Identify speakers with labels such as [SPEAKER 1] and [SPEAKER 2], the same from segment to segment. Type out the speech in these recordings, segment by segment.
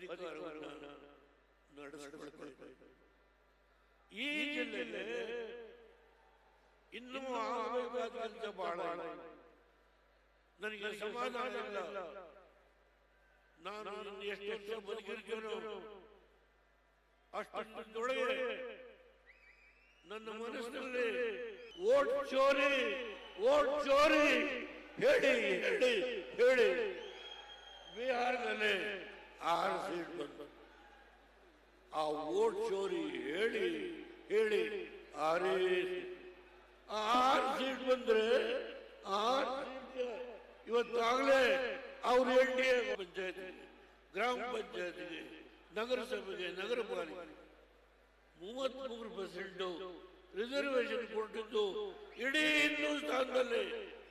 [SPEAKER 1] ಅಧಿಕಾರವನ್ನು ನಡೆಸಿಕೊಳ್ತಾ ಇದ್ದಾರೆ. ಈ ಜಿಲ್ಲೆಗೆ ಇನ್ನೂ ಆಗಬೇಕಾದ ಕೆಲಸ ಬಹಳ. ನನಗೆ ಸಮಾಧಾನ ಇಲ್ಲ. ನಾನು ಎಷ್ಟು ವರ್ಷ ಬದುಕಿರ್ತೇನೋ ಅಷ್ಟೊಳಗೆ ನನ್ನ ಮನಸ್ಸಿನಲ್ಲಿ ಓಟ್ ಚೋರಿ ಹೇಳಿ ಹೇಳಿ ಹೇಳಿ ಬಿಹಾರದಲ್ಲಿ 6 ಸೀಟ್ ಬಂತು. ಆ ಓಟ್ ಚೋರಿ ಹೇಳಿ ಹೇಳಿ 6 ಸೀಟ್ ಬಂದ್ರೆ 6 ಇವತ್ತಾಗಲೇ ಅವರು NDA ಪಂಚಾಯತ್, ಗ್ರಾಮ ಪಂಚಾಯತ್ಗೆ, ನಗರಸಭೆಗೆ, ನಗರ ಪಾಲಿಕೆ 33% ರಿಸರ್ವೇಶನ್ ಕೊಟ್ಟಿದ್ದು ಇಡೀ ಹಿಂದೂಸ್ತಾನದಲ್ಲಿ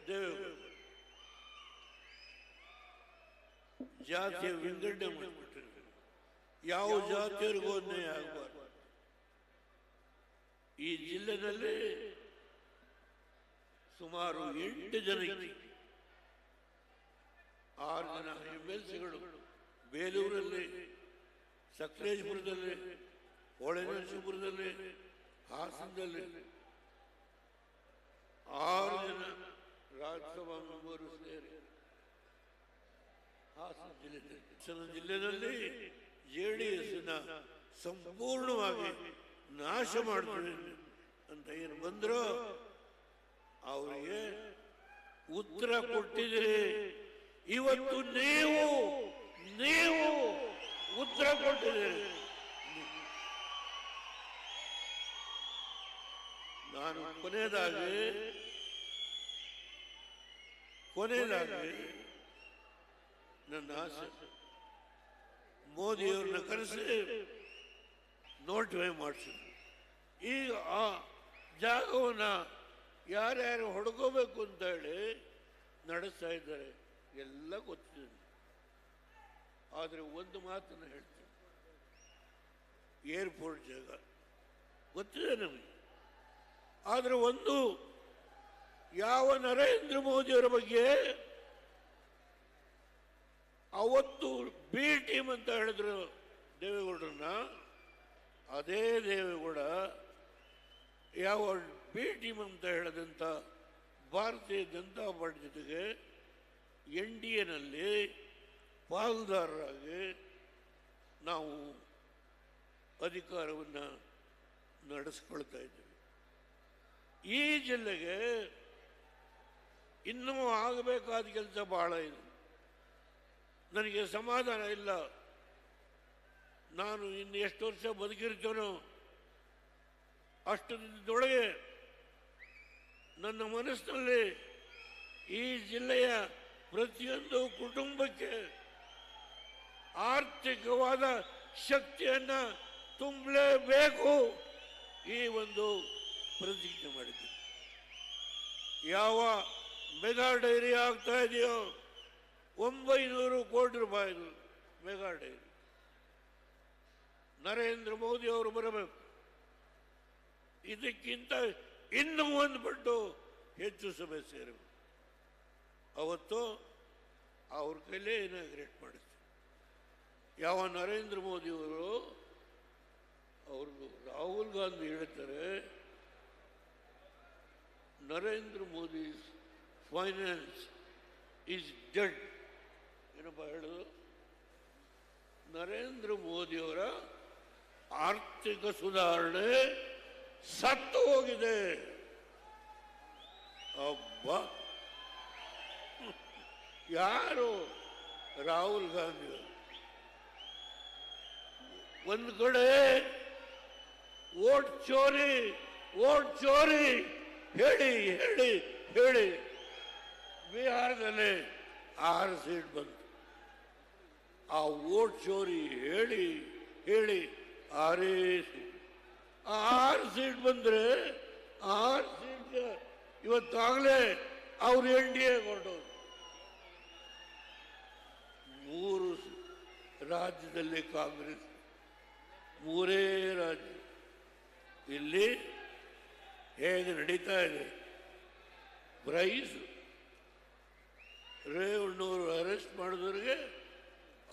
[SPEAKER 1] ದೇವೇಗೌಡ. ಜಾತಿಯ ವಿಂಗಡಣೆ ಮಾಡಿಬಿಟ್ಟಿರ್ಬೇಕು. ಯಾವ ಜಾತಿಯವರಿಗೂ ಅನ್ಯಾಯ ಆಗಬಾರ್ದು. ಈ ಜಿಲ್ಲೆಯಲ್ಲಿ ಸುಮಾರು 8 ಜನ 6 ಜನ MLCಗಳು ಬೇಲೂರಲ್ಲಿ, ಸಕಲೇಶಪುರದಲ್ಲಿ, ಹೊಳೆನರಸೀಪುರದಲ್ಲಿ, ಹಾಸನದಲ್ಲಿ 6 ಜನ ರಾಜ್ಯಸಭಾ ಮೆಂಬರು ಸೇರಿ ಹಾಸನ ಜಿಲ್ಲೆಯಲ್ಲಿ JDSನ ಸಂಪೂರ್ಣವಾಗಿ ನಾಶ ಮಾಡ್ತಾರೆ ಅಂತ ಏನು ಬಂದ್ರು ಅವರಿಗೆ ಉತ್ತರ ಕೊಟ್ಟಿದ್ದೀರಿ. ಇವತ್ತು ನೀವು ಉತ್ತರ ಕೊಟ್ಟಿದ್ದೀರಿ. ನಾನು ಕೊನೆಯದಾಗಿ ನನ್ನ ಆಸೆ, ಮೋದಿಯವ್ರನ್ನ ಕರೆಸಿ ನೋಟಿಫೈ ಮಾಡಿಸಿದ್ರು. ಈಗ ಆ ಜಾಗವನ್ನ ಯಾರ್ಯಾರು ಹೊಡ್ಕೋಬೇಕು ಅಂತ ಹೇಳಿ ನಡೆಸ್ತಾ ಇದ್ದಾರೆ, ಎಲ್ಲ ಗೊತ್ತಿದೆ. ಆದರೆ ಒಂದು ಮಾತನ್ನು ಹೇಳ್ತೀನಿ, ಏರ್ಪೋರ್ಟ್ ಜಾಗ ಗೊತ್ತಿದೆ ನಮಗೆ. ಆದರೆ ಒಂದು, ಯಾವ ನರೇಂದ್ರ ಮೋದಿಯವರ ಬಗ್ಗೆ ಅವತ್ತು ಬಿ ಟೀಮ್ ಅಂತ ಹೇಳಿದ್ರು ದೇವೇಗೌಡರನ್ನ, ಅದೇ ದೇವೇಗೌಡ ಯಾವ ಬಿ ಟೀಮ್ ಅಂತ ಹೇಳದಂಥ ಭಾರತೀಯ ಜನತಾ ಪಾರ್ಟಿ ಜೊತೆಗೆ NDAನಲ್ಲಿ ಪಾಲ್ದಾರರಾಗಿ ನಾವು ಅಧಿಕಾರವನ್ನು ನಡೆಸ್ಕೊಳ್ತಾ ಇದ್ದೀವಿ. ಈ ಜಿಲ್ಲೆಗೆ ಇನ್ನೂ ಆಗಬೇಕಾದ ಕೆಲಸ ಬಹಳ ಇದೆ. ನನಗೆ ಸಮಾಧಾನ ಇಲ್ಲ. ನಾನು ಇನ್ನು ಎಷ್ಟು ವರ್ಷ ಬದುಕಿರ್ತೇನೋ ಅಷ್ಟೊಳಗೆ ನನ್ನ ಮನಸ್ಸಿನಲ್ಲಿ ಈ ಜಿಲ್ಲೆಯ ಪ್ರತಿಯೊಂದು ಕುಟುಂಬಕ್ಕೆ ಆರ್ಥಿಕವಾದ ಶಕ್ತಿಯನ್ನು ತುಂಬಲೇಬೇಕು. ಈ ಒಂದು ಪ್ರತಿಜ್ಞೆ ಮಾಡಿದ್ದೀನಿ. ಯಾವ ಮೆಗಾ ಡೈರಿ ಆಗ್ತಾ ಇದೆಯೋ 900 ಕೋಟಿ ರೂಪಾಯಿದು ಮೆಗಾ ಡೈರಿ, ನರೇಂದ್ರ ಮೋದಿ ಅವರು ಬರಬೇಕು. ಇದಕ್ಕಿಂತ ಇನ್ನೂ 1 ಪಟ್ಟು ಹೆಚ್ಚು ಸಭೆ ಸೇರಬೇಕು. ಅವತ್ತು ಅವ್ರ ಕೈಲೇ ಇನಾಗ್ರೇಟ್ ಮಾಡಿಸ್ತೀವಿ. ಯಾವ ನರೇಂದ್ರ ಮೋದಿಯವರು ಅವ್ರಿಗೂ ರಾಹುಲ್ ಗಾಂಧಿ ಹೇಳ್ತಾರೆ, Narendra Modi finance is dead. ಏನಪ್ಪ ಹೇಳೋದು? ನರೇಂದ್ರ ಮೋದಿಯವರ ಆರ್ಥಿಕ ಸುಧಾರಣೆ ಸತ್ತು ಹೋಗಿದೆ. ಅಬ್ಬ, ಯಾರು? ರಾಹುಲ್ ಗಾಂಧಿ. ಒಂದು ಕಡೆ ಓಟ್ ಚೋರಿ ಹೇಳಿ ಹೇಳಿ ಹೇಳಿ ಬಿಹಾರದಲ್ಲಿ 6 ಸೀಟ್ ಬಂತು. ಆ ಓಟ್ ಚೋರಿ ಹೇಳಿ ಹೇಳಿ 6 ಸೀಟ್ ಬಂದ್ರೆ 6 ಸೀಟ್ ಇವತ್ತಾಗಲೇ ಅವ್ರು NDA ಹೊರಟೋರು. 3 ರಾಜ್ಯದಲ್ಲಿ ಕಾಂಗ್ರೆಸ್, 3 ರಾಜ್ಯ. ಇಲ್ಲಿ ಹೇಗೆ ನಡೀತಾ ಇದೆ? ಪ್ರೈಸ್ ರೇವಣ್ಣವರು ಅರೆಸ್ಟ್ ಮಾಡಿದವರಿಗೆ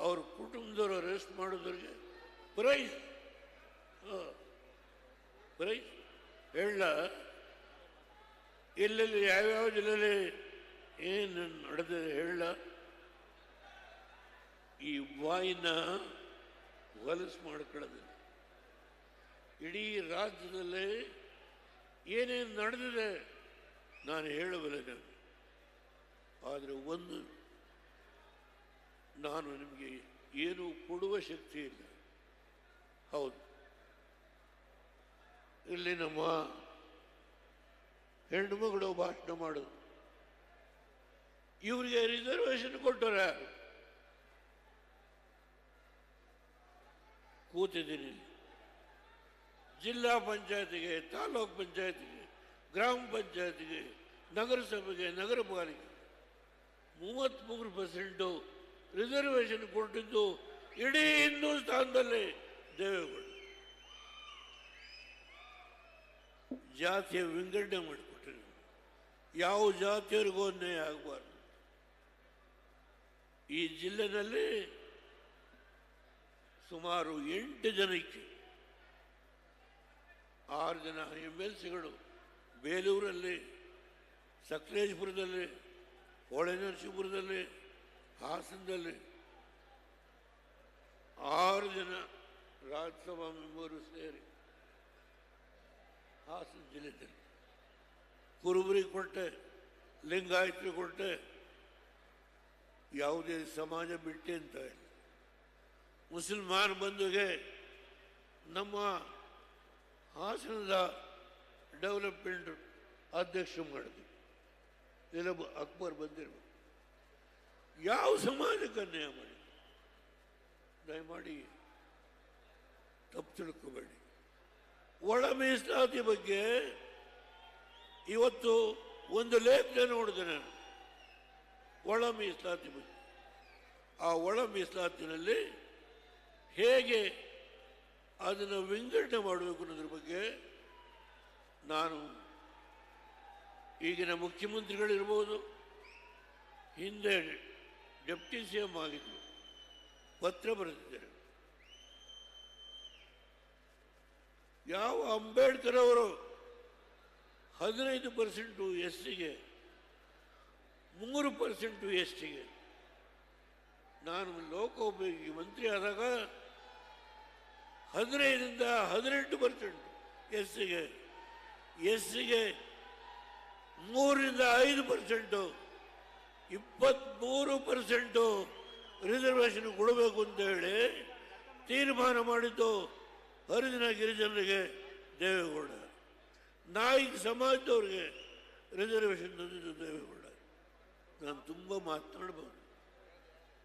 [SPEAKER 1] ಅವ್ರ ಕುಟುಂಬದವರು ಅರೆಸ್ಟ್ ಮಾಡೋದ್ರಿಗೆ ಪ್ರೈಸ್ ಪ್ರೈಸ್ ಹೇಳ ಎಲ್ಲೆಲ್ಲಿ ಯಾವ್ಯಾವ ಜಿಲ್ಲೆಯಲ್ಲಿ ಏನು ನಡೆದಿದೆ ಹೇಳ. ಈ ಬಾಯಿನ ಹೊಲಸು ಮಾಡ್ಕೊಳ್ಳೋದಿಲ್ಲ. ಇಡೀ ರಾಜ್ಯದಲ್ಲಿ ಏನೇನು ನಡೆದಿದೆ ನಾನು ಹೇಳಬಲ್ಲೆ. ನಾನು ಆದರೆ ಒಂದು, ನಾನು ನಿಮಗೆ ಏನು ಕೊಡುವ ಶಕ್ತಿ ಇಲ್ಲ. ಹೌದು, ಇಲ್ಲಿ ನಮ್ಮ ಹೆಣ್ಣು ಮಗಳು ಭಾಷಣ ಮಾಡೋದು, ಇವರಿಗೆ ರಿಸರ್ವೇಶನ್ ಕೊಟ್ಟರೆ ಯಾರು? ಕೂತಿದ್ದೀನಿ ಜಿಲ್ಲಾ ಪಂಚಾಯತಿಗೆ, ತಾಲೂಕ್ ಪಂಚಾಯತಿಗೆ, ಗ್ರಾಮ ಪಂಚಾಯತಿಗೆ, ನಗರಸಭೆಗೆ, ನಗರ ಪಾಲಿಕೆ 33% ರಿಸರ್ವೇಶನ್ ಕೊಟ್ಟಿದ್ದು ಇಡೀ ಹಿಂದೂಸ್ತಾನದಲ್ಲಿ ದೇವೇಗೌಡ. ಜಾತಿಯ ವಿಂಗಡಣೆ ಮಾಡಿಕೊಟ್ರಿ. ಯಾವ ಜಾತಿಯವರಿಗೂ ಅನ್ಯಾಯ ಆಗಬಾರ್ದು. ಈ ಜಿಲ್ಲೆಯಲ್ಲಿ ಸುಮಾರು 8 ಜನಕ್ಕೆ 6 ಜನ MLCಗಳು ಬೇಲೂರಲ್ಲಿ, ಸಕಲೇಶಪುರದಲ್ಲಿ, ಹೊಳೆನರಸೀಪುರದಲ್ಲಿ, ಹಾಸನದಲ್ಲಿ 6 ಜನ ರಾಜ್ಯಸಭಾ ಮೆಂಬರು ಸೇರಿ ಹಾಸನ ಜಿಲ್ಲೆಯಲ್ಲಿ ಕುರುಬರಿಗೆ ಕೊಟ್ಟೆ, ಲಿಂಗಾಯತರಿಗೆ ಕೊಟ್ಟೆ, ಯಾವುದೇ ಸಮಾಜ ಬಿಟ್ಟೆ ಅಂತ ಇಲ್ಲ. ಮುಸಲ್ಮಾನ್ ಬಂಧುಗೆ ನಮ್ಮ ಹಾಸನದ ಡೆವಲಪ್ಮೆಂಟ್ ಅಧ್ಯಕ್ಷ ಮಾಡಿದ್ವಿ. ಇಲ್ಲ ಅಕ್ಬರ್ ಬಂದಿರ್ಬೇಕು. ಯಾವ ಸಮಾಜಕ್ಕೆ ಅನ್ಯಾಯ ಮಾಡಿ? ದಯಮಾಡಿ ತಪ್ಪು ತಿಳ್ಕೋಬೇಡಿ. ಒಳ ಮೀಸಲಾತಿ ಬಗ್ಗೆ ಇವತ್ತು ಒಂದು ಲೇಖನ ನೋಡಿದೆ ನಾನು. ಒಳ ಮೀಸಲಾತಿ ಬಗ್ಗೆ, ಆ ಒಳ ಮೀಸಲಾತಿನಲ್ಲಿ ಹೇಗೆ ಅದನ್ನು ವಿಂಗಡಣೆ ಮಾಡಬೇಕು ಅನ್ನೋದ್ರ ಬಗ್ಗೆ ನಾನು ಈಗಿನ ಮುಖ್ಯಮಂತ್ರಿಗಳಿರ್ಬೋದು, ಹಿಂದೆ ಡೆಪ್ಟಿ CM ಆಗಿದ್ದರು, ಪತ್ರ ಬರೆದಿದ್ದಾರೆ. ಯಾವ ಅಂಬೇಡ್ಕರ್ ಅವರು 15% SCಗೆ, 3% STಗೆ. ನಾನು ಲೋಕೋಪಯೋಗಿ ಮಂತ್ರಿ ಆದಾಗ 15ರಿಂದ 18% SCಗೆ, SCಗೆ 3ರಿಂದ 5%, 23% ರಿಸರ್ವೇಶನ್ ಕೊಡಬೇಕು ಅಂತ ಹೇಳಿ ತೀರ್ಮಾನ ಮಾಡಿದ್ದು ಹರಿಜನ ಗಿರಿಜನರಿಗೆ ದೇವೇಗೌಡ. ನಾಯಿಕ ಸಮಾಜದವ್ರಿಗೆ ರಿಸರ್ವೇಶನ್ ತಂದಿದ್ದು ದೇವೇಗೌಡ. ನಾನು ತುಂಬ ಮಾತನಾಡ್ಬೋದು,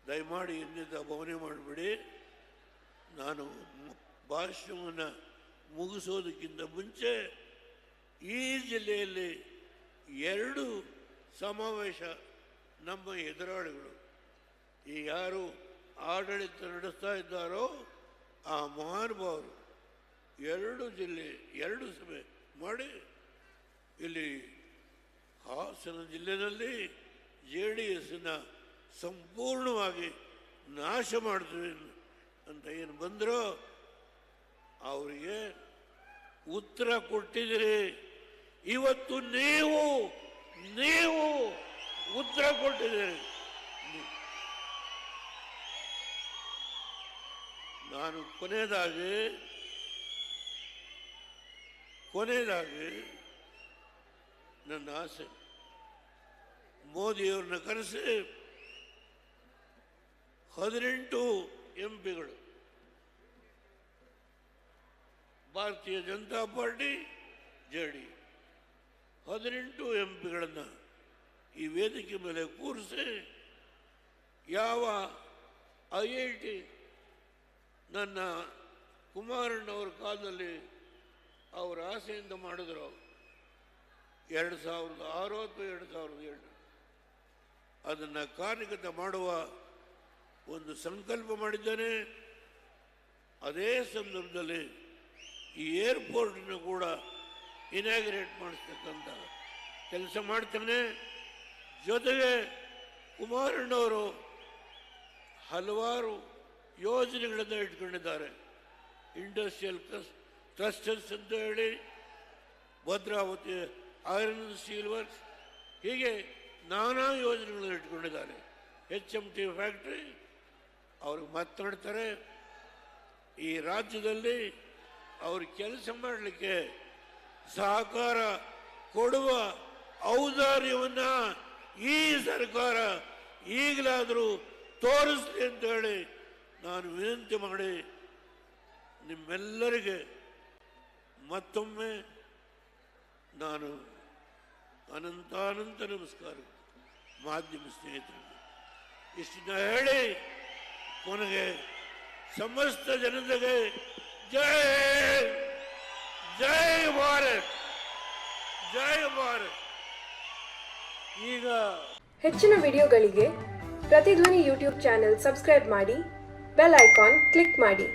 [SPEAKER 1] ದಯಮಾಡಿ ಇನ್ನಿಂದ ಭಾವನೆ ಮಾಡಿಬಿಡಿ. ನಾನು ಭಾಷಣವನ್ನು ಮುಗಿಸೋದಕ್ಕಿಂತ ಮುಂಚೆ ಈ ಜಿಲ್ಲೆಯಲ್ಲಿ 2 ಸಮಾವೇಶ ನಮ್ಮ ಎದುರಾಳಿಗಳು, ಈ ಯಾರು ಆಡಳಿತ ನಡೆಸ್ತಾ ಇದ್ದಾರೋ ಆ ಮಹಾನುಭಾವರು 2 ಜಿಲ್ಲೆ 2 ಸಭೆ ಮಾಡಿ ಇಲ್ಲಿ ಹಾಸನ ಜಿಲ್ಲೆಯಲ್ಲಿ JDSನ ಸಂಪೂರ್ಣವಾಗಿ ನಾಶ ಮಾಡ್ತೀವಿ ಅಂತ ಏನು ಬಂದರೋ ಅವರಿಗೆ ಉತ್ತರ ಕೊಟ್ಟಿದ್ದೀರಿ. ಇವತ್ತು ನೀವು ಉತ್ತರ ಕೊಟ್ಟಿದ್ದೀರಿ. ನಾನು ಕೊನೆಯದಾಗಿ ನನ್ನ ಆಸೆ, ಮೋದಿಯವ್ರನ್ನ ಕರೆಸಿ 18 MPಗಳು ಭಾರತೀಯ ಜನತಾ ಪಾರ್ಟಿ JD 18 MPಗಳನ್ನು ಈ ವೇದಿಕೆ ಮೇಲೆ ಕೂರಿಸಿ, ಯಾವ IIT ನನ್ನ ಕುಮಾರಣ್ಣವ್ರ ಕಾಲದಲ್ಲಿ ಅವರ ಆಸೆಯಿಂದ ಮಾಡಿದ್ರು 2006 ಅಥವಾ 2007, ಅದನ್ನು ಕಾರ್ಯಗತ ಮಾಡುವ ಒಂದು ಸಂಕಲ್ಪ ಮಾಡಿದ್ದಾನೆ. ಅದೇ ಸಂದರ್ಭದಲ್ಲಿ ಈ ಏರ್ಪೋರ್ಟನ್ನು ಕೂಡ ಇನಾಗ್ರೇಟ್ ಮಾಡಿಸ್ತಕ್ಕಂಥ ಕೆಲಸ ಮಾಡ್ತಾನೆ. ಜೊತೆಗೆ ಕುಮಾರಣ್ಣವರು ಹಲವಾರು ಯೋಜನೆಗಳನ್ನು ಇಟ್ಕೊಂಡಿದ್ದಾರೆ. ಇಂಡಸ್ಟ್ರಿಯಲ್ ಕ್ಲಸ್ಟರ್ಸ್ ಅಂತ ಹೇಳಿ, ಭದ್ರಾವತಿ ಐರನ್ ಸ್ಟೀಲ್ ವರ್ಕ್ಸ್, ಹೀಗೆ ನಾನಾ ಯೋಜನೆಗಳನ್ನು ಇಟ್ಕೊಂಡಿದ್ದಾರೆ. HMT ಫ್ಯಾಕ್ಟ್ರಿ ಅವ್ರಿಗೆ ಮಾತನಾಡ್ತಾರೆ. ಈ ರಾಜ್ಯದಲ್ಲಿ ಅವರು ಕೆಲಸ ಮಾಡಲಿಕ್ಕೆ ಸಹಕಾರ ಕೊಡುವ ಔದಾರ್ಯವನ್ನು ಈ ಸರ್ಕಾರ ಈಗಲಾದರೂ ತೋರಿಸಲಿ ಅಂತ ಹೇಳಿ ನಾನು ವಿನಂತಿ ಮಾಡಿ ನಿಮ್ಮೆಲ್ಲರಿಗೆ ಮತ್ತೊಮ್ಮೆ ನಾನು ಅನಂತಾನಂತ ನಮಸ್ಕಾರ ಮಾಧ್ಯಮ ಸ್ನೇಹಿತರಿಗೆ ಇಷ್ಟನ್ನ ಹೇಳಿ ಕೊನೆಗೆ ಸಮಸ್ತ ಜನತೆಗೆ ಜೈ ಜೈ ಭಾರತ್, ಜೈ ಭಾರತ್. ಈಗ
[SPEAKER 2] ಹೆಚ್ಚಿನ ವಿಡಿಯೋಗಳಿಗೆ ಪ್ರತಿಧ್ವನಿ ಯೂಟ್ಯೂಬ್ ಚಾನೆಲ್ ಸಬ್ಸ್ಕ್ರೈಬ್ ಮಾಡಿ, ಬೆಲ್ ಐಕಾನ್ ಕ್ಲಿಕ್ ಮಾಡಿ.